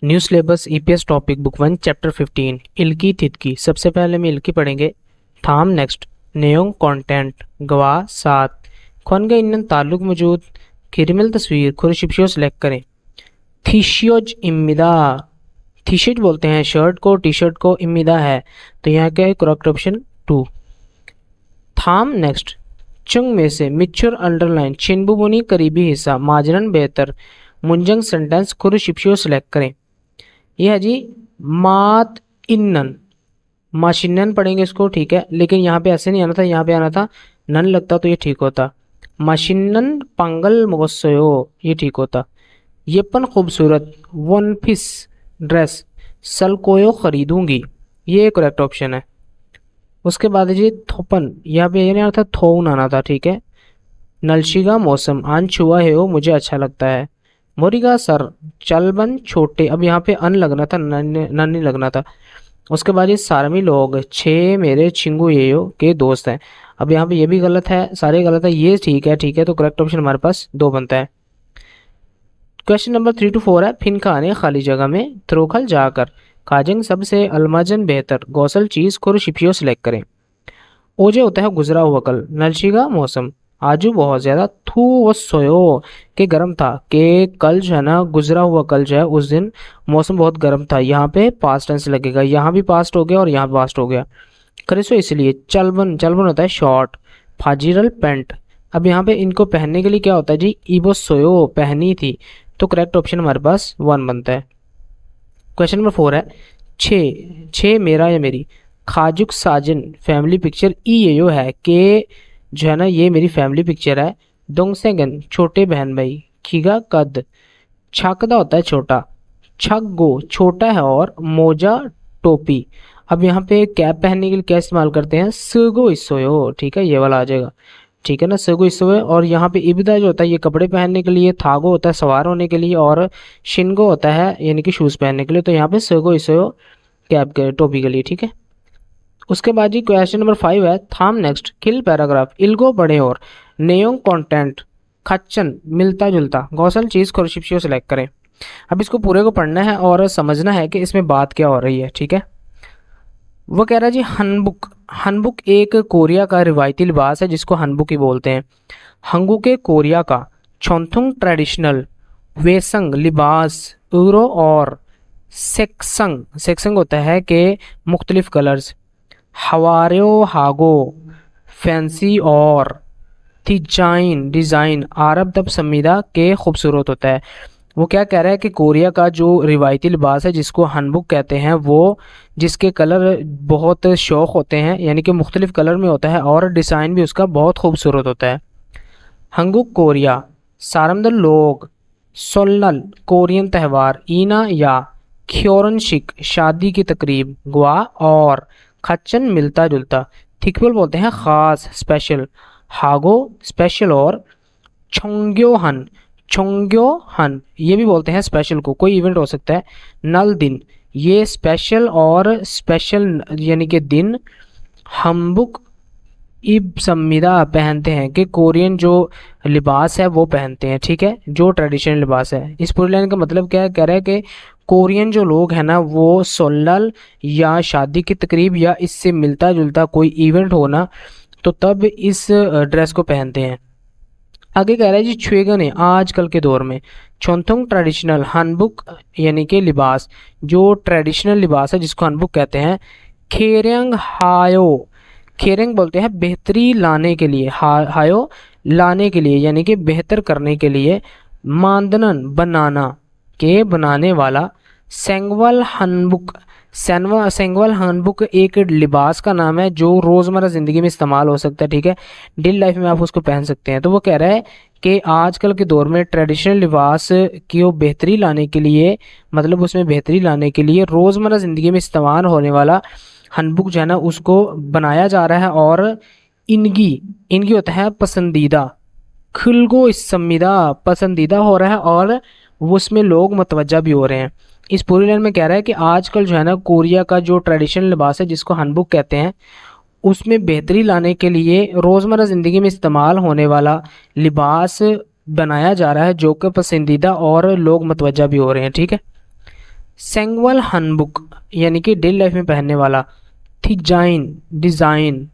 New syllabus EPS topic book 1 chapter 15 इल्की तितकी। सबसे पहले हम इल्की पढ़ेंगे। थाम नेक्स्ट नेयोंग कंटेंट गवाह 7 खनगे इन ताल्लुक मौजूद किरमिल तस्वीर खुरशिप्शियो सेलेक्ट करें। थीशियोज इम्मिदा। थीशिज बोलते हैं शर्ट को, टी शर्ट को। इम्मिदा है तो यहाँ क्या है करेक्ट ऑप्शन 2। थाम नेक्स्ट चुंग में से मिच्चुर अंडरलाइन चिन्बुबुनी करीबी हिस्सा माजरन बेहतर मुंजंग सेंटेंस खुरशिप्शियो सेलेक्ट करें। यह है जी मात इन्नन। माशिनन पढ़ेंगे इसको, ठीक है, लेकिन यहाँ पे ऐसे नहीं आना था, यहाँ पे आना था नन लगता तो ये ठीक होता। माशिनन पंगल मोगसयो ये ठीक होता। येपन खूबसूरत वन पीस ड्रेस सलकोयो खरीदूंगी ये करेक्ट ऑप्शन है। उसके बाद जी थोपन, यहाँ पे ये नहीं आना था, थोन आना था, ठीक है। नलशिगा मौसम आन छुआ है वो मुझे अच्छा लगता है। मोरिगा सर चलबन छोटे, अब यहाँ पे अन लगना था, नन नहीं लगना था। उसके बाद ये सारमी लोग छः मेरे छिंगू येयो के दोस्त हैं। अब यहाँ पे ये भी गलत है, सारे गलत है, ये ठीक है, ठीक है, तो करेक्ट ऑप्शन हमारे पास 2 बनता है। क्वेश्चन नंबर 3 to 4 है। फिनका आने खाली जगह में थ्रोखल जाकर काजंग सबसे अलमजन बेहतर गौसल चीज खुरशिपियो सेलेक्ट करें। ओजे होता है गुजरा हुआ कल। नलशिगा मौसम आजू बहुत ज्यादा थू वो सोयो के गर्म था। के कल जो है ना गुजरा हुआ कल जो है उस दिन मौसम बहुत गर्म था। यहाँ पे पास्ट टेंस लगेगा, यहाँ भी पास्ट हो गया और यहाँ पास्ट हो गया। करेसो इसलिए चलबन, चलबन होता है शॉर्ट। फाजिरल पेंट, अब यहाँ पे इनको पहनने के लिए क्या होता है जी इबो सोयो पहनी थी, तो करेक्ट ऑप्शन हमारे पास 1 बनता है। क्वेश्चन नंबर 4 है। छः मेरा या मेरी खाजुक साजन फैमिली पिक्चर ई ये है कि जो है ना ये मेरी फैमिली पिक्चर है। दोंगसेगन छोटे बहन भाई। खीगा कद छाकदा होता है छोटा। छगो छोटा है और मोजा टोपी। अब यहाँ पे कैप पहनने के लिए क्या इस्तेमाल करते हैं, सगो इसोयो, ठीक है, ये वाला आ जाएगा, ठीक है ना, सगो इसोयो। और यहाँ पे इब्दा जो होता है ये कपड़े पहनने के लिए, थागो होता है सवार होने के लिए, और शिनगो होता है यानी कि शूज़ पहनने के लिए। तो यहाँ पे सगो इसोयो कैप के टोपी के लिए, ठीक है। उसके बाद जी क्वेश्चन नंबर 5 है। थाम नेक्स्ट किल पैराग्राफ इल्गो पढ़े और नेयोंग कंटेंट खच्चन मिलता जुलता गौसल चीज खुरशिप्शियो सेलेक्ट करें। अब इसको पूरे को पढ़ना है और समझना है कि इसमें बात क्या हो रही है, ठीक है। वो कह रहा है जी हनबुक। हनबुक एक कोरिया का रिवायती लिबास है जिसको हनबुक ही बोलते हैं। हंगुके कोरिया का छोंथुंग ट्रेडिशनल वेसंग लिबास उरो और सेक्संग, सेक्संग होता है कि मुख्तलिफ कलर्स। हवारो हागो फैंसी और डिजाइन, डिज़ाइन अरब तब समीदा के खूबसूरत होता है। वो क्या कह रहा है कि कोरिया का जो रिवायती लिबास है जिसको हनबुक कहते हैं, वो जिसके कलर बहुत शौक होते हैं यानी कि मुख्तलिफ कलर में होता है और डिज़ाइन भी उसका बहुत खूबसूरत होता है। हंगुक कोरिया सारमदल लोग सोलनल कोरियन त्यौहार ईना या ख्योरनशिक शादी की तकरीब गुआ और खच्चन मिलता जुलता। थिकबल बोलते हैं ख़ास स्पेशल। हागो स्पेशल और छोंग्योहन, छोंग्योहन ये भी बोलते हैं स्पेशल को, कोई इवेंट हो सकता है। नल दिन ये स्पेशल और स्पेशल यानी कि दिन। हमबुक इब संविदा पहनते हैं कि कोरियन जो लिबास है वो पहनते हैं, ठीक है, जो ट्रेडिशनल लिबास है। इस पूरी लाइन का मतलब क्या है, कह रहा है कि कोरियन जो लोग हैं ना वो सोलल या शादी की तकरीब या इससे मिलता जुलता कोई इवेंट हो ना तो तब इस ड्रेस को पहनते हैं। आगे कह रहा है जी छुएगन है आजकल के दौर में छोंथुंग ट्रेडिशनल हनबुक यानी कि लिबास जो ट्रेडिशनल लिबास है जिसको हनबुक कहते हैं। खेरंग हायो, खेरंग बोलते हैं बेहतरी लाने के लिए, हायो लाने के लिए यानी कि बेहतर करने के लिए। मांदनन बनाना के बनाने वाला। सेंगवल हनबुक, सेंगवल हनबुक एक लिबास का नाम है जो रोज़मर्रा ज़िंदगी में इस्तेमाल हो सकता है, ठीक है, डेली लाइफ में आप उसको पहन सकते हैं। तो वो कह रहा है कि आजकल के दौर में ट्रेडिशनल लिबास की वो बेहतरी लाने के लिए, मतलब उसमें बेहतरी लाने के लिए रोज़मर्रा ज़िंदगी में इस्तेमाल होने वाला हनबुक जो है ना उसको बनाया जा रहा है। और इनकी इनकी होता है पसंदीदा। खुलगो इस्समीदा पसंदीदा हो रहा है और वो उसमें लोग मतवज्जा भी हो रहे हैं। इस पूरी लाइन में कह रहा है कि आजकल जो है ना कोरिया का जो ट्रेडिशनल लिबास है जिसको हनबुक कहते हैं उसमें बेहतरी लाने के लिए रोज़मर्रा ज़िंदगी में इस्तेमाल होने वाला लिबास बनाया जा रहा है जो कि पसंदीदा और लोग मतवज्जा भी हो रहे हैं, ठीक है। सेंगवल हनबुक यानी कि डेली लाइफ में पहनने वाला। थिजाइन डिज़ाइन।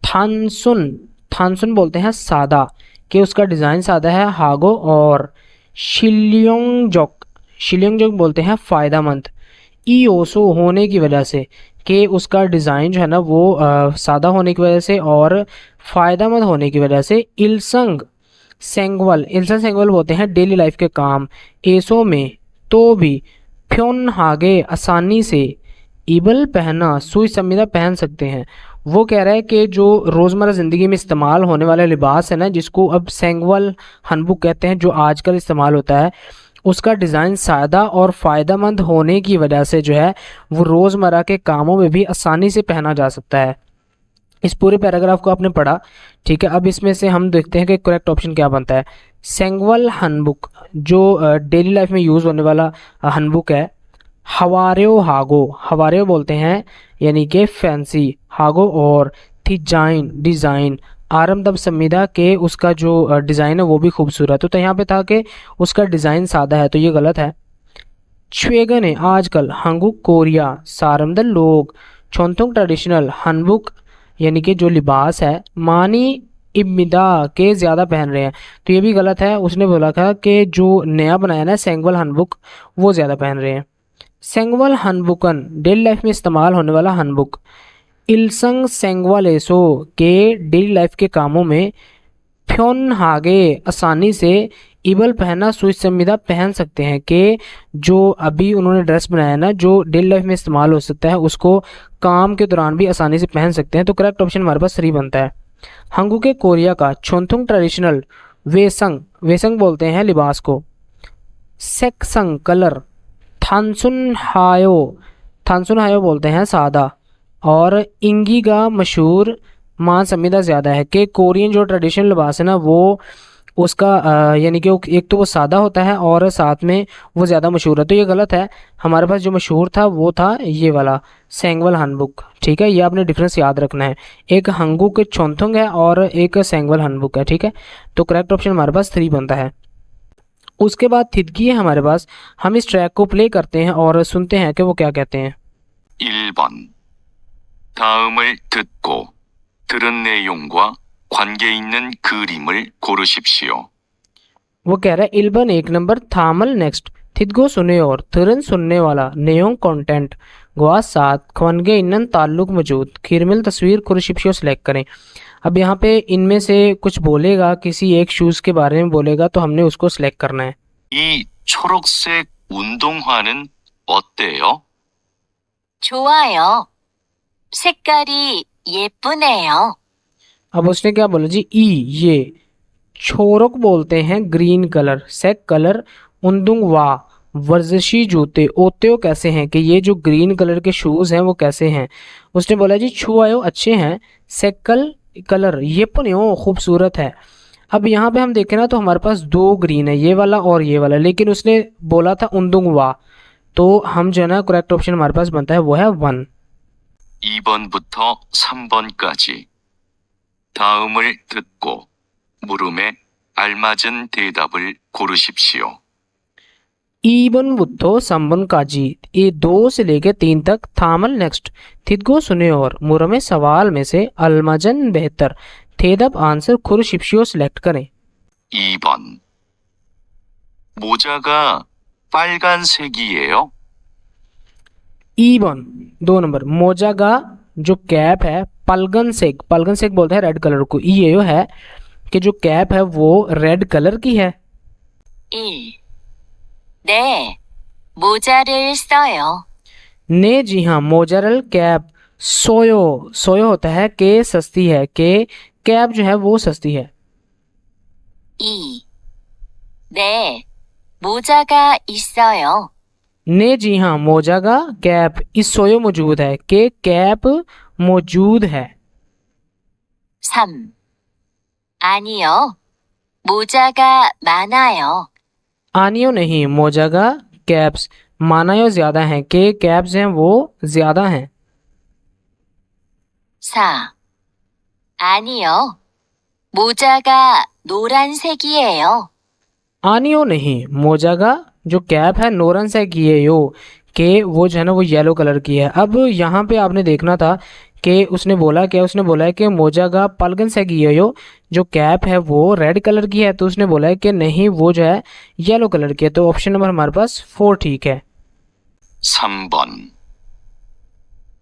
थानसुन थानसुन बोलते हैं सादा, कि उसका डिज़ाइन सादा है। हागो और शिलियोंगजोक बोलते हैं फ़ायदामंद। ईओसो होने की वजह से, कि उसका डिज़ाइन जो है ना वो सादा होने की वजह से और फ़ायदामंद होने की वजह से। इल्सन सेंगवल बोलते हैं डेली लाइफ के काम। एसो में तो भी। फ्योन हागे आसानी से। इबल पहना सुई संविदा पहन सकते हैं। वो कह रहा है कि जो रोज़मर्रा ज़िंदगी में इस्तेमाल होने वाला लिबास है ना, जिसको अब सेंगवल हनबुक कहते हैं, जो आजकल इस्तेमाल होता है, उसका डिज़ाइन सादा और फ़ायदेमंद होने की वजह से जो है वो रोज़मर्रा के कामों में भी आसानी से पहना जा सकता है। इस पूरे पैराग्राफ को आपने पढ़ा, ठीक है। अब इसमें से हम देखते हैं कि करेक्ट ऑप्शन क्या बनता है। सेंगवल हनबुक जो डेली लाइफ में यूज़ होने वाला हनबुक है। हवारेओ बोलते हैं यानी कि फैंसी। हागो और थिजाइन डिज़ाइन। आरामदायक संविदा के उसका जो डिज़ाइन है वो भी खूबसूरत। तो यहाँ पे था कि उसका डिज़ाइन सादा है, तो ये गलत है। 최근에 आजकल। हंगुक कोरिया सारमदल लोग। छोंतुंग ट्रेडिशनल हनबुक यानी कि जो लिबास है। मानी इब्मिदा के ज़्यादा पहन रहे हैं, तो ये भी गलत है। उसने बोला था कि जो नया बनाया ना सेंगवल हनबुक वो ज़्यादा पहन रहे हैं। सेंगवल हनबुकन डेली लाइफ में इस्तेमाल होने वाला हनबुक। इल्संग सेंगवालेसो के डेली लाइफ के कामों में। फ्योन हागे आसानी से। इबल पहना सुई संविदा पहन सकते हैं, कि जो अभी उन्होंने ड्रेस बनाया ना जो डेली लाइफ में इस्तेमाल हो सकता है उसको काम के दौरान भी आसानी से पहन सकते हैं। तो करेक्ट ऑप्शन हमारे पास 3 बनता है। हंगुके कोरिया का छोंथुंग ट्रेडिशनल। वेसंग बोलते हैं लिबास को। सेक्संग कलर। थानसुन हायो बोलते हैं सादा। और इंगीगा मशहूर। मान संविदा ज़्यादा है, कि कोरियन जो ट्रेडिशनल लिबास है ना वो उसका यानी कि एक तो वो सादा होता है और साथ में वो ज़्यादा मशहूर है। तो ये गलत है। हमारे पास जो मशहूर था वो था ये वाला सेंगवल हनबुक, ठीक है। ये आपने डिफरेंस याद रखना है। एक हंगुक छोंथुंग है और एक सेंगवल हनबुक है, ठीक है। तो करेक्ट ऑप्शन हमारे पास 3 बनता है। उसके बाद थिदकी है हमारे पास। हम इस ट्रैक को प्ले करते हैं और सुनते हैं कि वो क्या कहते हैं। 1번. 다음을 듣고 들은 내용과 관계 있는 그림을 고르십시오. वो कह रहा है इल्बन 1 नंबर, थामल नेक्स्ट, थिदगो सुने और, थरन सुनने वाला, नेयोंग कंटेंट, ग्वा 7, खवनगे इन्नन ताल्लुक मौजूद, खीरमिल तस्वीर कुरशिप्शियो सेलेक्ट करें। अब यहाँ पे इनमें से कुछ बोलेगा, किसी एक शूज़ के बारे में बोलेगा, तो हमने उसको सिलेक्ट करना है। 이 초록색 운동화는 어때요? 좋아요. 색깔이 예쁘네요. अब उसने क्या बोला जी, ये छोरक बोलते हैं ग्रीन कलर, सेक कलर, उन्दुंग वा वर्जिशी जूते, ओत्यो कैसे हैं, कि ये जो ग्रीन कलर के शूज़ हैं वो कैसे हैं। उसने बोला जी छुआयो अच्छे हैं, सेकल कलर ये पनियो खूबसूरत है। अब यहाँ पे हम देखें ना तो हमारे पास 2 ग्रीन है, ये वाला और ये वाला, लेकिन उसने बोला था उन्दुंग वा, तो हम जो है ना करेक्ट ऑप्शन हमारे पास बनता है वो है 1। 2번부터 3번까지 다음을 듣고 물음에 알맞은 대답을 고르십시오. ईबन बुद्धो संबन काजी, ये 2 से लेके 3 तक, थामल नेक्स्ट, थिदगो सुने और, मुरमे सवाल में से अलमजन बेहतर, थेदब आंसर खुरशिप्शियो सिलेक्ट करें। 2번. 모자가 빨간색이에요? ईबन 2 नंबर, मोजागा जो कैप है, पलगन सेक बोलते हैं रेड कलर को, ये है कि जो कैप है वो रेड कलर की है। 1. 네, 모자를 써요. ने जी हाँ, मोजरल कैप, सोयो होता है कि सस्ती है, कि कैप जो है वो सस्ती है। 2. 네, 모자가 있어요. ने जी हाँ, मोजागा कैप, इस सोयो मौजूद है, कि कैप मौजूद है। 3. 아니요, 모자가 많아요. आनियो नहीं, मोजागा कैप्स, मानायो ज्यादा हैं, कि कैप्स हैं वो ज्यादा हैं। 4. 아니요, 모자가 노란색이에요. आनियो नहीं, मोजागा जो कैप है नोरन से किए यो, कि वो जो है ना वो येलो कलर की है। अब यहाँ पे आपने देखना था कि उसने बोला क्या, उसने बोला है कि मोजागा पलगन सेगियो, जो कैप है वो रेड कलर की है, तो उसने बोला है कि नहीं वो जो है येलो कलर की है। तो ऑप्शन नंबर हमारे पास 4 ठीक है। 3번,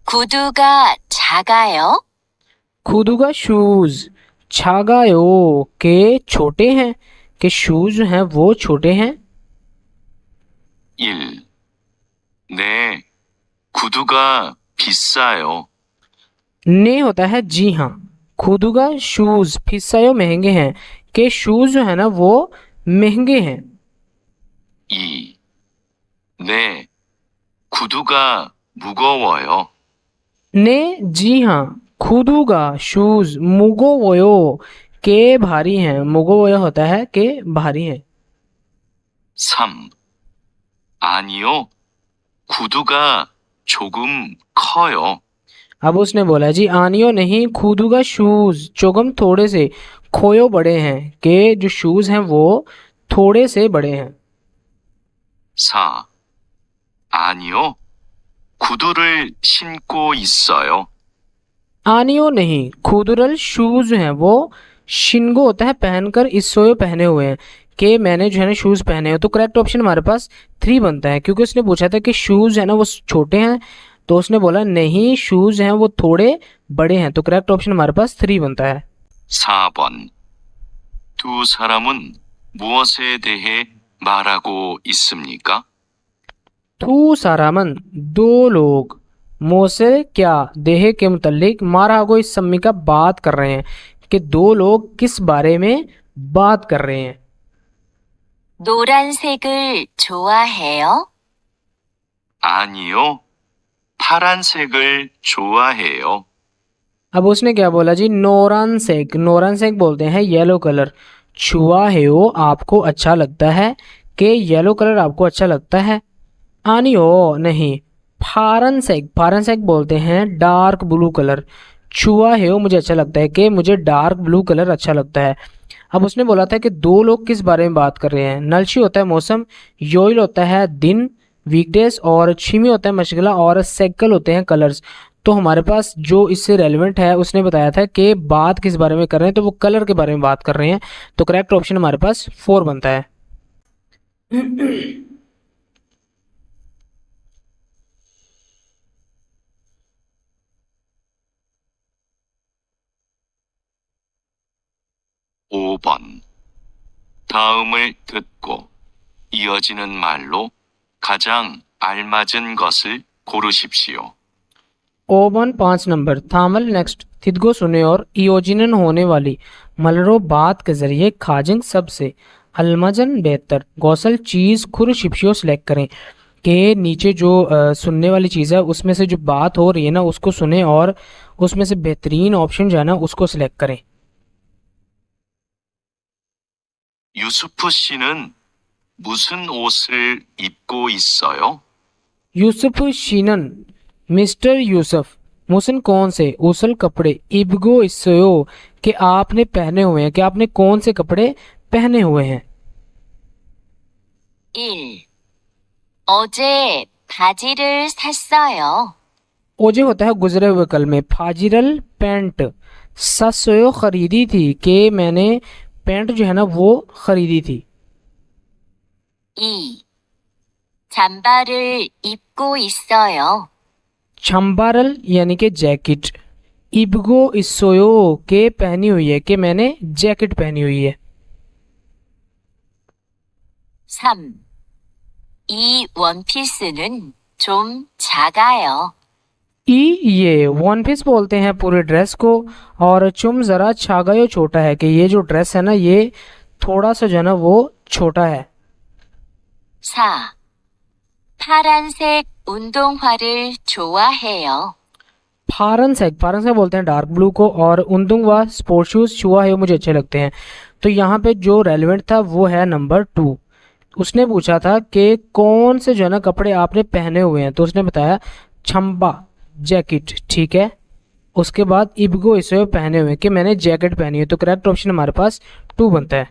구두가 작아요? खुदू का शूज, छागायो के छोटे हैं, कि शूज जो हैं वो छोटे हैं। 1. 네, 구두가 비싸요. ने होता है जी हाँ, खुदू का शूज फिसायो महंगे हैं, के शूज जो है ना वो महंगे हैं। 2. 네, 구두가 무거워요. ने जी हाँ, खुदू का शूज मुगो वयो के भारी हैं, मुगो वयो होता है के भारी हैं। 3. 아니요, 구두가 조금 커요. अब उसने बोला जी आनियो नहीं, खुदू का शूज चोगम थोड़े से, खोयो बड़े हैं, के जो शूज हैं वो थोड़े से बड़े हैं। 4. 아니요, 구두를 신고 있어요. आनियो नहीं, खुदरल शूज जो हैं वो शिनगो होता है पहनकर, इसोयो पहने हुए हैं, कि मैंने जो है ना शूज पहने हो। तो करेक्ट ऑप्शन हमारे पास 3 बनता है, क्योंकि उसने पूछा था कि शूज है ना वो छोटे हैं, तो उसने बोला नहीं शूज हैं वो थोड़े बड़े हैं। तो करेक्ट ऑप्शन हमारे पास 3 बनता है। 4번. 두 사람은 무엇에 대해 말하고 있습니까? थू सारामन, दो लोग, मोसे क्या, देह के मुतल्लिक, मारा गो इस सम्मी का बात कर रहे हैं, कि दो लोग किस बारे में बात कर रहे हैं। 노란색을 좋아해요? 아니요, 파란색을 좋아해요. अब उसने क्या बोला जी, नोरानसेक, नोरानसेक बोलते हैं येलो कलर, छुआ है वो आपको अच्छा लगता है, कि येलो कलर आपको अच्छा लगता है। आनियो नहीं, फारनसेक, फारनसेक बोलते हैं डार्क ब्लू कलर, छुआ है वो मुझे अच्छा लगता है, कि मुझे डार्क ब्लू कलर अच्छा लगता है। अब उसने बोला था कि दो लोग किस बारे में बात कर रहे हैं। नलशी होता है मौसम, योइल होता है दिन वीकडेज, और छिमी होता है मशगला, और सेकल होते हैं कलर्स। तो हमारे पास जो इससे रेलेवेंट है उसने बताया था कि बात किस बारे में कर रहे हैं, तो वो कलर के बारे में बात कर रहे हैं। तो करेक्ट ऑप्शन हमारे पास 4 बनता है। 5번. 다음을 듣고 이어지는 말로 가장 알맞은 것을 고르십시오. 5 नंबर थामल नेक्स्ट थिदगो सुने और इयोजिनन होने वाली मलरो बात के जरिए खाजिंग सबसे अलमजन बेहतर गौसल चीज़ खुर शिप्शियो सेलेक्ट करें, के नीचे जो सुनने वाली चीज़ है उसमें से जो बात हो रही है ना उसको सुने और उसमें से बेहतरीन ऑप्शन जो है ना उसको सिलेक्ट करें। 유수프 씨는 무슨 옷을 입고 있어요? यूसुफ शीनन, मिस्टर यूसुफ, मुसन कौन से, उसल कपड़े, इबगो इसयो कि आपने पहने हुए हैं, कि आपने कौन से कपड़े पहने हुए हैं। 1. 어제 바지를 샀어요. ओजे होता है गुजरे हुए कल में, फाजिरल पैंट, ससयो खरीदी थी, कि मैंने पैंट जो है ना वो खरीदी थी। 2. 잠바를 입고 있어요. छम्बारल यानी कि जैकेट, इबगो इसोयो के पहनी हुई है, कि मैंने जैकेट पहनी हुई है। 3. 이 원피스는 좀 작아요. ये वन पीस बोलते हैं पूरे ड्रेस को, और चुम ज़रा छागायो छोटा है, कि ये जो ड्रेस है ना ये थोड़ा सा जो है ना वो छोटा है। 4. 파란색 운동화를 좋아해요. फारन से बोलते हैं डार्क ब्लू को, और उन्दुंग व स्पोर्ट शूज़ छुआ है वो मुझे अच्छे लगते हैं। तो यहाँ पे जो रेलेवेंट था वो है नंबर 2। उसने पूछा था कि कौन से जो है ना कपड़े आपने पहने हुए हैं, तो उसने बताया छम्बा जैकेट, ठीक है। उसके बाद इबगो इसे पहने हुए, कि मैंने जैकेट पहनी है। तो करेक्ट ऑप्शन हमारे पास 2 बनता है।